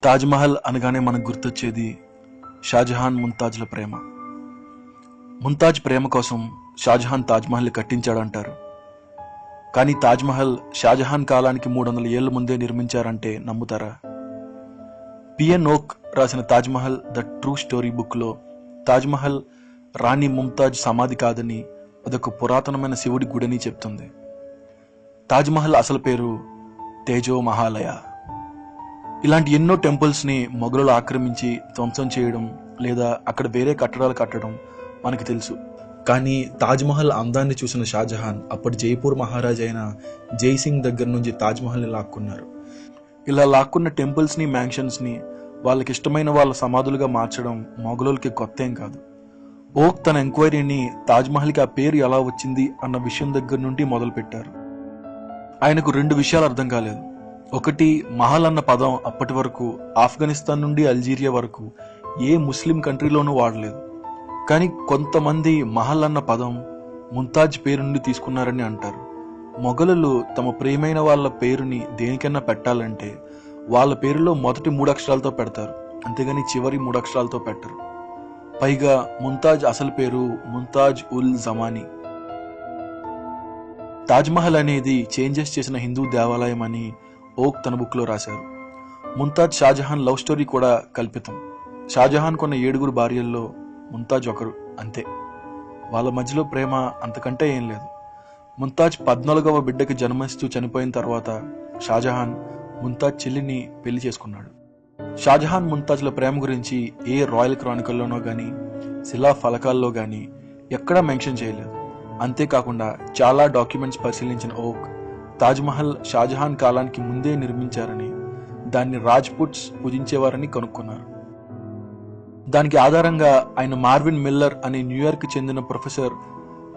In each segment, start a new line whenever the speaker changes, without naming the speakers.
తాజ్మహల్ అనగానే మనకు గుర్తొచ్చేది షాజహాన్ ముంతాజ్ల ప్రేమ. ముంతాజ్ ప్రేమ కోసం షాజహాన్ తాజ్మహల్ కట్టించాడంటారు. కానీ తాజ్మహల్ షాజహాన్ కాలానికి 300 ఏళ్ల ముందే నిర్మించారంటే నమ్ముతారా? పిఎన్ ఓక్ రాసిన తాజ్మహల్ ద ట్రూ స్టోరీ బుక్లో తాజ్మహల్ రాణి ముంతాజ్ సమాధి కాదని, అదొక పురాతనమైన శివుడి గుడని చెప్తుంది. తాజ్మహల్ అసలు పేరు తేజో మహాలయ. ఇలాంటి ఎన్నో టెంపుల్స్ని మొఘలులు ఆక్రమించి ధ్వంసం చేయడం లేదా అక్కడ వేరే కట్టడాలు కట్టడం మనకు తెలుసు. కానీ తాజ్మహల్ అందాన్ని చూసిన షాజహాన్ అప్పటి జైపూర్ మహారాజు అయిన జైసింగ్ దగ్గర నుంచి తాజ్మహల్ని లాక్కున్నారు. ఇలా లాక్కున్న టెంపుల్స్ని మ్యాన్షన్స్ని వాళ్ళకి ఇష్టమైన వాళ్ళ సమాధులుగా మార్చడం మొఘలులకి కొత్త ఏం కాదు. ఓక్ తన ఎంక్వైరీని తాజ్మహల్కి ఆ పేరు ఎలా వచ్చింది అన్న విషయం దగ్గర నుండి మొదలుపెట్టారు. ఆయనకు 2 విషయాలు అర్థం కాలేదు. ఒకటి, మహల్ అన్న పదం అప్పటి వరకు ఆఫ్ఘనిస్తాన్ నుండి అల్జీరియా వరకు ఏ ముస్లిం కంట్రీలోనూ వాడలేదు. కానీ కొంతమంది మహల్ అన్న పదం ముంతాజ్ పేరు నుండి తీసుకున్నారని అంటారు. మొఘలులు తమ ప్రియమైన వాళ్ళ పేరుని దేనికైనా పెట్టాలంటే వాళ్ళ పేరులో మొదటి 3 అక్షరాలతో పెడతారు, అంతేగాని చివరి 3 అక్షరాలతో పెట్టరు. పైగా ముంతాజ్ అసలు పేరు ముంతాజ్ ఉల్ జమానీ. తాజ్మహల్ అనేది చేంజెస్ చేసిన హిందూ దేవాలయం అని ఓక్ తన బుక్లో రాశారు. ముంతాజ్ షాజహాన్ లవ్ స్టోరీ కూడా కల్పితం. షాజహాన్ కొన్న 7 భార్యల్లో ముంతాజ్ ఒకరు, అంతే. వాళ్ళ మధ్యలో ప్రేమ అంతకంటే ఏం లేదు. ముంతాజ్ 14వ బిడ్డకి జన్మనిస్తూ చనిపోయిన తర్వాత షాజహాన్ ముంతాజ్ చెల్లిని పెళ్లి చేసుకున్నాడు. షాజహాన్ ముంతాజ్ల ప్రేమ గురించి ఏ రాయల్ క్రానికల్లోనో గానీ శిలా ఫలకాల్లో గానీ ఎక్కడా మెన్షన్ చేయలేదు. అంతేకాకుండా చాలా డాక్యుమెంట్స్ పరిశీలించిన ఓక్ తాజ్మహల్ షాజహాన్ కాలానికి ముందే నిర్మించారని, దాన్ని రాజ్పుట్స్ పూజించేవారని కనుక్కున్నారు. దానికి ఆధారంగా ఆయన మార్విన్ మిల్లర్ అనే న్యూయార్క్ చెందిన ప్రొఫెసర్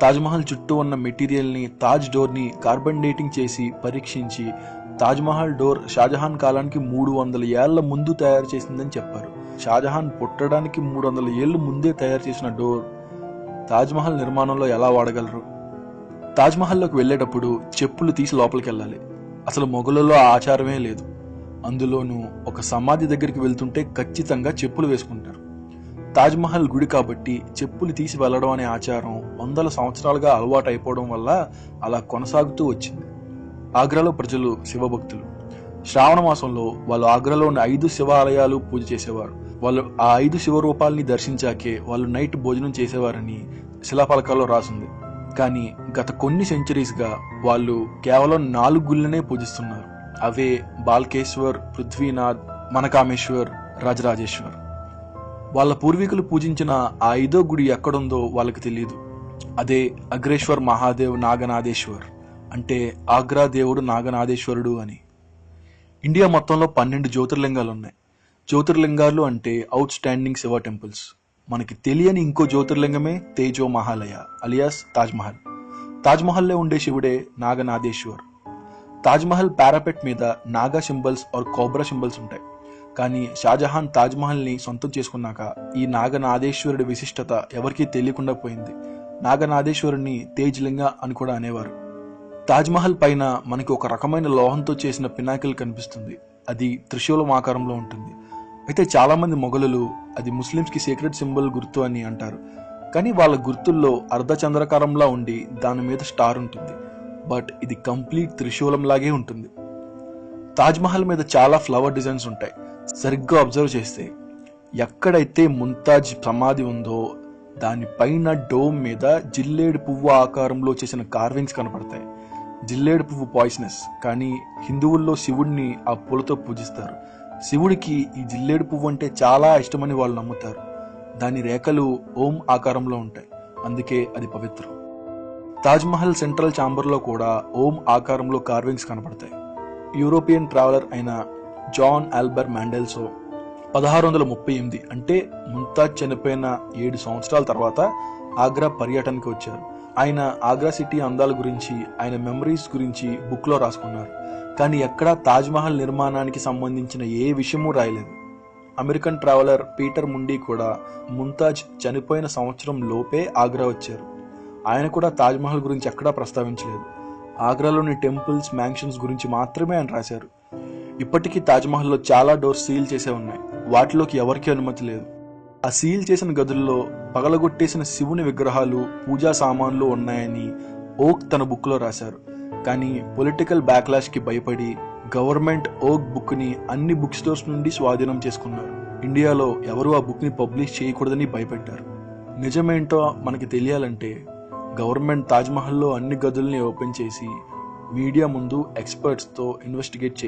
తాజ్మహల్ చుట్టూ ఉన్న మెటీరియల్ని, తాజ్ డోర్ని కార్బన్ డేటింగ్ చేసి పరీక్షించి తాజ్మహల్ డోర్ షాజహాన్ కాలానికి 300 ఏళ్ల ముందు తయారు చేసిందని చెప్పారు. షాజహాన్ పుట్టడానికి 300 ఏళ్లు ముందే తయారు చేసిన డోర్ తాజ్మహల్ నిర్మాణంలో ఎలా వాడగలరు? తాజ్మహల్లోకి వెళ్ళేటప్పుడు చెప్పులు తీసి లోపలికి వెళ్ళాలి. అసలు మొఘలుల్లో ఆ ఆచారమే లేదు. అందులోనూ ఒక సమాధి దగ్గరికి వెళ్తుంటే ఖచ్చితంగా చెప్పులు వేసుకుంటారు. తాజ్మహల్ గుడి కాబట్టి చెప్పులు తీసి వెళ్ళడం అనే ఆచారం 100 సంవత్సరాలుగా అలవాటు అయిపోవడం వల్ల అలా కొనసాగుతూ వచ్చింది. ఆగ్రాలో ప్రజలు శివభక్తులు. శ్రావణ మాసంలో వాళ్ళు ఆగ్రాలో ఉన్న 5 శివాలయాలు పూజ చేసేవారు. వాళ్ళు ఆ 5 శివరూపాలని దర్శించాకే వాళ్ళు నైట్ భోజనం చేసేవారని శిలాఫలకాల్లో రాసింది. కానీ గత కొన్ని సెంచరీస్గా వాళ్ళు కేవలం 4 గుళ్ళనే పూజిస్తున్నారు. అవే బాల్కేశ్వర్, పృథ్వీనాథ్, మనకామేశ్వర్, రాజరాజేశ్వర్. వాళ్ళ పూర్వీకులు పూజించిన ఆ 5వ గుడి ఎక్కడుందో వాళ్ళకి తెలియదు. అదే అగ్రేశ్వర్ మహాదేవ్ నాగనాథేశ్వర్, అంటే ఆగ్రా దేవుడు నాగనాథేశ్వరుడు అని. ఇండియా మొత్తంలో 12 జ్యోతిర్లింగాలు ఉన్నాయి. జ్యోతిర్లింగాలు అంటే అవుట్ స్టాండింగ్ శివ టెంపుల్స్. మనకి తెలియని ఇంకో జ్యోతిర్లింగమే తేజో మహాలయ అలియాస్ తాజ్మహల్. తాజ్మహల్లో ఉండే శివుడే నాగనాథేశ్వర్. తాజ్మహల్ పారాపెట్ మీద naga symbols or cobra symbols ఉంటాయి. కానీ షాజహాన్ తాజ్మహల్ని సొంతం చేసుకున్నాక ఈ నాగనాథేశ్వరుడి విశిష్టత ఎవరికీ తెలియకుండా పోయింది. నాగనాథేశ్వరుని తేజ్లింగ అని కూడా అనేవారు. తాజ్మహల్ పైన మనకి ఒక రకమైన లోహంతో చేసిన పినాకిల్ కనిపిస్తుంది. అది త్రిశూలం ఆకారంలో ఉంటుంది. అయితే చాలా మంది మొఘలులు అది ముస్లిమ్స్కి సీక్రెట్ సింబల్ గుర్తు అని అంటారు. కానీ వాళ్ళ గుర్తుల్లో అర్ధచంద్రకారంలా ఉండి దాని మీద స్టార్ ఉంటుంది. బట్ ఇది కంప్లీట్ త్రిశూలం లాగే ఉంటుంది. తాజ్మహల్ మీద చాలా ఫ్లవర్ డిజైన్స్ ఉంటాయి. సరిగ్గా అబ్జర్వ్ చేస్తే ఎక్కడైతే ముంతాజ్ సమాధి ఉందో దానిపైన డోమ్ మీద జిల్లేడు పువ్వు ఆకారంలో చేసిన కార్వింగ్స్ కనపడతాయి. జిల్లేడు పువ్వు పాయిజనస్, కానీ హిందువుల్లో శివుడిని ఆ పూలతో పూజిస్తారు. శివుడికి ఈ జిల్లేడు పువ్వు అంటే చాలా ఇష్టమని వాళ్ళు నమ్ముతారు. దాని రేఖలు ఓం ఆకారంలో ఉంటాయి, అందుకే అది పవిత్రం. తాజ్మహల్ సెంట్రల్ ఛాంబర్లో కూడా ఓం ఆకారంలో కార్వింగ్స్ కనపడతాయి. యూరోపియన్ ట్రావెలర్ అయిన జాన్ ఆల్బర్ మాండెల్సో 1638 అంటే ముంతాజ్ చనిపోయిన 7 సంవత్సరాల తర్వాత ఆగ్రా పర్యటనకి వచ్చారు. ఆయన ఆగ్రా సిటీ అందాల గురించి, ఆయన మెమరీస్ గురించి బుక్లో రాసుకున్నారు. కానీ ఎక్కడా తాజ్మహల్ నిర్మాణానికి సంబంధించిన ఏ విషయమూ రాయలేదు. అమెరికన్ ట్రావెలర్ పీటర్ ముండీ కూడా ముంతాజ్ చనిపోయిన సంవత్సరం లోపే ఆగ్రా వచ్చారు. ఆయన కూడా తాజ్మహల్ గురించి ఎక్కడా ప్రస్తావించలేదు. ఆగ్రాలోని టెంపుల్స్, మ్యాన్షన్స్ గురించి మాత్రమే ఆయన రాశారు. ఇప్పటికీ తాజ్మహల్లో చాలా డోర్స్ సీల్ చేసే ఉన్నాయి. వాటిలోకి ఎవరికీ అనుమతి లేదు. ఆ సీల్ చేసిన గదుల్లో పగలగొట్టేసిన శివుని విగ్రహాలు, పూజా సామాన్లు ఉన్నాయని ఓక్ తన బుక్ లో రాశారు. కానీ పొలిటికల్ బ్యాక్లాష్ కి భయపడి గవర్నమెంట్ ఓక్ బుక్ ని అన్ని బుక్ స్టోర్స్ నుండి స్వాధీనం చేసుకున్నారు. ఇండియాలో ఎవరు ఆ బుక్ ని పబ్లిష్ చేయకూడదని భయపెట్టారు. నిజమేంటో మనకి తెలియాలంటే గవర్నమెంట్ తాజ్మహల్లో అన్ని గదుల్ని ఓపెన్ చేసి మీడియా ముందు ఎక్స్పర్ట్స్తో ఇన్వెస్టిగేట్ చేయించారు.